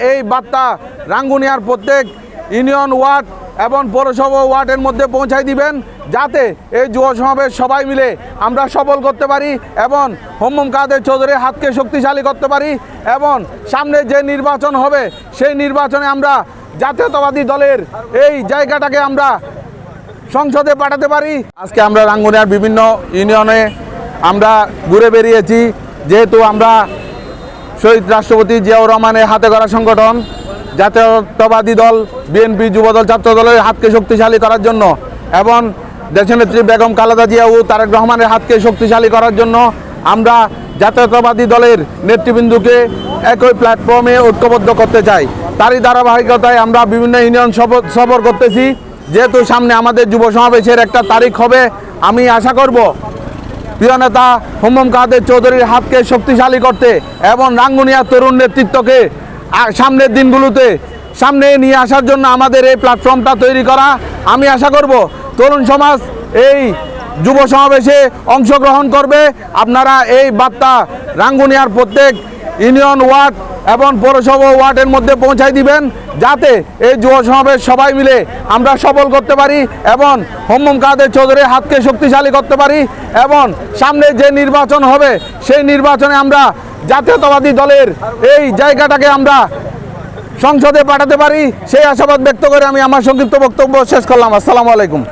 এই বার্তা রাঙ্গুনিয়ার প্রত্যেক ইউনিয়ন ওয়ার্ড এবং পৌরসভা ওয়ার্ডের মধ্যে পৌঁছাই দিবেন, যাতে এই যুব সমাবেশ সবাই মিলে আমরা সফল করতে পারি এবং হোমম কাদের চৌধুরীর হাতকে শক্তিশালী করতে পারি এবং সামনে যে নির্বাচন হবে সেই নির্বাচনে আমরা জাতীয়তাবাদী দলের এই জায়গাটাকে আমরা সংসদে পাঠাতে পারি। আজকে আমরা রাঙ্গুনিয়ার বিভিন্ন ইউনিয়নে আমরা ঘুরে বেরিয়েছি, যেহেতু আমরা শহীদ রাষ্ট্রপতি জিয়াউর রহমানের হাতে গড়া সংগঠন জাতীয়তাবাদী দল বিএনপি যুবদল ছাত্র দলের হাতকে শক্তিশালী করার জন্য এবং দেশনেত্রী বেগম খালেদা জিয়া ও তারেক রহমানের হাতকে শক্তিশালী করার জন্য আমরা জাতীয়তাবাদী দলের নেতৃবৃন্দকে একই প্ল্যাটফর্মে ঐক্যবদ্ধ করতে চাই। তারই ধারাবাহিকতায় আমরা বিভিন্ন ইউনিয়ন সফর করতেছি। যেহেতু সামনে আমাদের যুব সমাবেশের একটা তারিখ হবে, আমি আশা করব প্রিয় নেতা হোমম কাদের চৌধুরীর হাতকে শক্তিশালী করতে এবং রাঙ্গুনিয়ার তরুণ নেতৃত্বকে সামনের দিনগুলোতে সামনে নিয়ে আসার জন্য আমাদের এই প্ল্যাটফর্মটা তৈরি করা। আমি আশা করব তরুণ সমাজ এই যুব সমাবেশে অংশগ্রহণ করবে। আপনারা এই বার্তা রাঙ্গুনিয়ার প্রত্যেক ইউনিয়ন ওয়ার্ড এবং পৌরসভা ওয়ার্ডের মধ্যে পৌঁছাই দিবেন, যাতে এই যুব সমাবেশ সবাই মিলে আমরা সফল করতে পারি এবং হোমম কাদের চৌধুরীর হাতকে শক্তিশালী করতে পারি এবং সামনে যে নির্বাচন হবে সেই নির্বাচনে আমরা জাতীয়তাবাদী দলের এই জায়গাটাকে আমরা সংসদে পাঠাতে পারি। সেই আশাবাদ ব্যক্ত করে আমি আমার সংক্ষিপ্ত বক্তব্য শেষ করলাম। আসসালামু আলাইকুম।